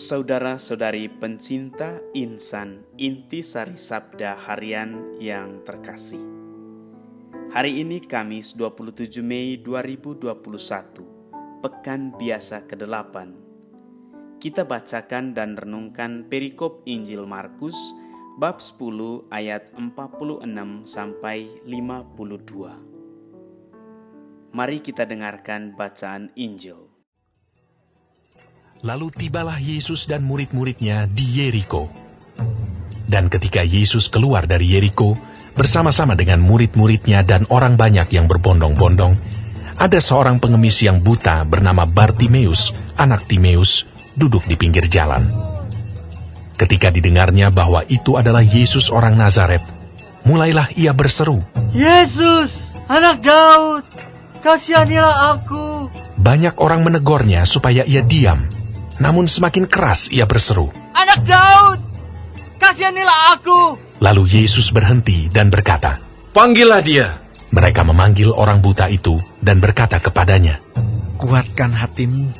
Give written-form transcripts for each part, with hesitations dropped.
Saudara-saudari pencinta insan Intisari Sabda Harian yang terkasih. Hari ini Kamis 27 Mei 2021, Pekan Biasa ke-8. Kita bacakan dan renungkan perikop Injil Markus bab 10 ayat 46 sampai 52. Mari kita dengarkan bacaan Injil. Lalu tibalah Yesus dan murid-muridnya di Yeriko. Dan ketika Yesus keluar dari Yeriko, bersama-sama dengan murid-muridnya dan orang banyak yang berbondong-bondong, ada seorang pengemis yang buta bernama Bartimeus, anak Timeus, duduk di pinggir jalan. Ketika didengarnya bahwa itu adalah Yesus orang Nazaret, mulailah ia berseru, "Yesus, anak Daud, kasihanilah aku." Banyak orang menegurnya supaya ia diam. Namun semakin keras ia berseru, "Anak Daud, kasihanilah aku." Lalu Yesus berhenti dan berkata, "Panggillah dia." Mereka memanggil orang buta itu dan berkata kepadanya, "Kuatkan hatimu,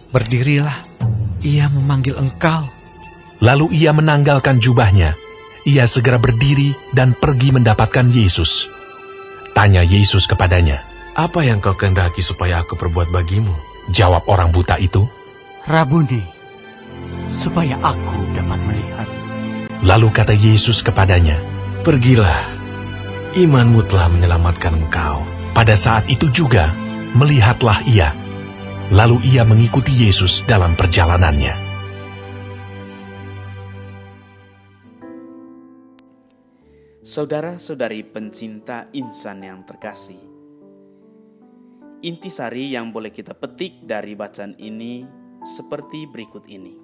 berdirilah, ia memanggil engkau." Lalu ia menanggalkan jubahnya. Ia segera berdiri dan pergi mendapatkan Yesus. Tanya Yesus kepadanya, "Apa yang kau kehendaki supaya aku perbuat bagimu?" Jawab orang buta itu, "Rabuni, supaya aku dapat melihat." Lalu kata Yesus kepadanya, "Pergilah, imanmu telah menyelamatkan engkau." pada saat itu juga melihatlah ia. Lalu ia mengikuti Yesus dalam perjalanannya. Saudara-saudari pencinta insan yang terkasih, intisari yang boleh kita petik dari bacaan ini seperti berikut ini.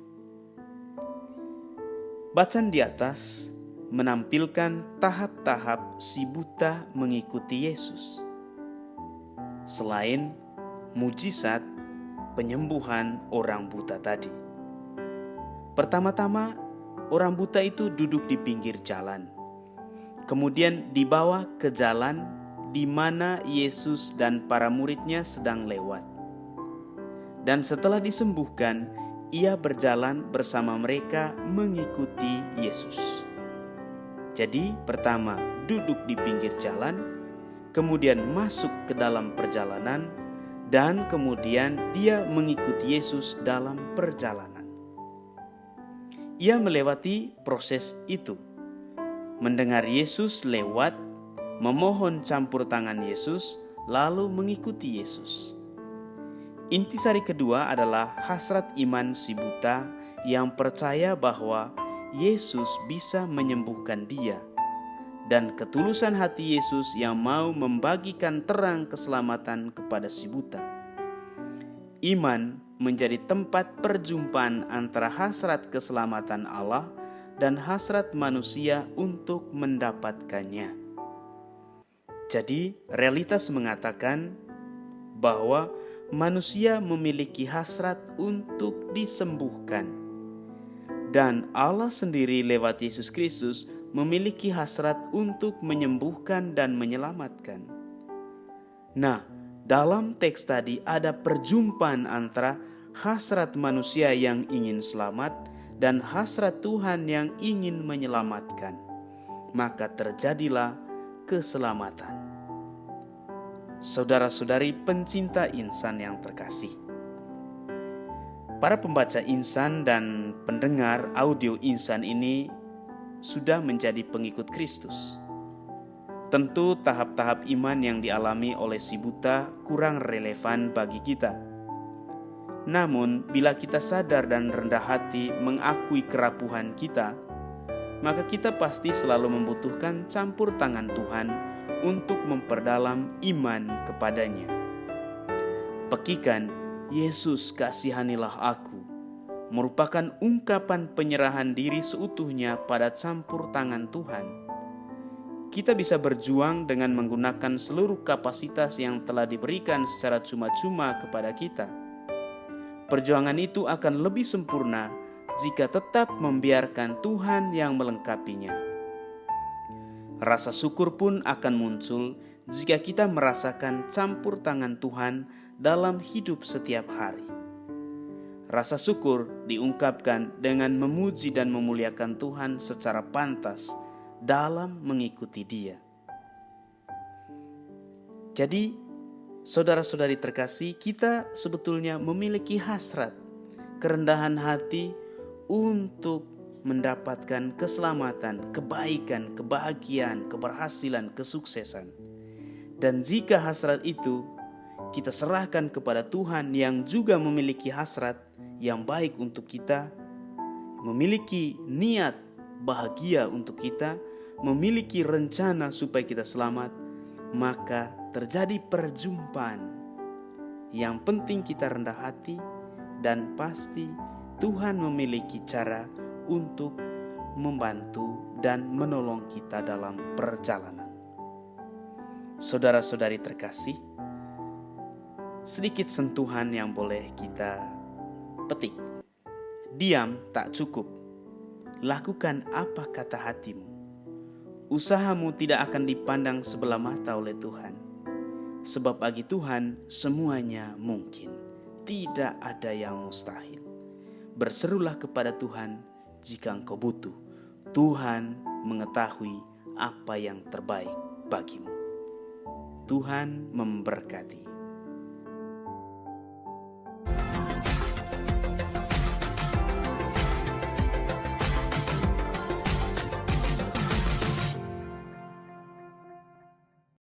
Bacaan di atas menampilkan tahap-tahap si buta mengikuti Yesus. Selain mujizat penyembuhan orang buta tadi. Pertama-tama, orang buta itu duduk di pinggir jalan. Kemudian dibawa ke jalan di mana Yesus dan para muridnya sedang lewat. Dan setelah disembuhkan, ia berjalan bersama mereka mengikuti Yesus. Jadi pertama duduk di pinggir jalan, kemudian masuk ke dalam perjalanan, dan kemudian dia mengikuti Yesus dalam perjalanan. Ia melewati proses itu. Mendengar Yesus lewat, memohon campur tangan Yesus, lalu mengikuti Yesus. Intisari kedua adalah hasrat iman si buta yang percaya bahwa Yesus bisa menyembuhkan dia, dan ketulusan hati Yesus yang mau membagikan terang keselamatan kepada si buta. Iman menjadi tempat perjumpaan antara hasrat keselamatan Allah dan hasrat manusia untuk mendapatkannya. Jadi, realitas mengatakan bahwa manusia memiliki hasrat untuk disembuhkan, dan Allah sendiri lewat Yesus Kristus memiliki hasrat untuk menyembuhkan dan menyelamatkan. Nah, dalam teks tadi ada perjumpaan antara hasrat manusia yang ingin selamat dan hasrat Tuhan yang ingin menyelamatkan. Maka terjadilah keselamatan. Saudara-saudari pencinta insan yang terkasih, para pembaca insan dan pendengar audio insan ini sudah menjadi pengikut Kristus. Tentu tahap-tahap iman yang dialami oleh si buta kurang relevan bagi kita. Namun bila kita sadar dan rendah hati mengakui kerapuhan kita, maka kita pasti selalu membutuhkan campur tangan Tuhan untuk memperdalam iman kepadanya. Pekikan, "Yesus kasihanilah aku," merupakan ungkapan penyerahan diri seutuhnya pada campur tangan Tuhan. Kita bisa berjuang dengan menggunakan seluruh kapasitas yang telah diberikan secara cuma-cuma kepada kita. Perjuangan itu akan lebih sempurna jika tetap membiarkan Tuhan yang melengkapinya. Rasa syukur pun akan muncul jika kita merasakan campur tangan Tuhan dalam hidup setiap hari. Rasa syukur diungkapkan dengan memuji dan memuliakan Tuhan secara pantas dalam mengikuti Dia. Jadi, saudara-saudari terkasih, kita sebetulnya memiliki hasrat, kerendahan hati untuk mendapatkan keselamatan, kebaikan, kebahagiaan, keberhasilan, kesuksesan. Dan jika hasrat itu kita serahkan kepada Tuhan yang juga memiliki hasrat yang baik untuk kita, memiliki niat bahagia untuk kita, memiliki rencana supaya kita selamat, maka terjadi perjumpaan. Yang penting kita rendah hati, dan pasti Tuhan memiliki cara untuk membantu dan menolong kita dalam perjalanan. Saudara-saudari terkasih, sedikit sentuhan yang boleh kita petik. Diam tak cukup. Lakukan apa kata hatimu. Usahamu tidak akan dipandang sebelah mata oleh Tuhan. Sebab bagi Tuhan semuanya mungkin. Tidak ada yang mustahil. Berserulah kepada Tuhan jika engkau butuh. Tuhan mengetahui apa yang terbaik bagimu. Tuhan memberkati.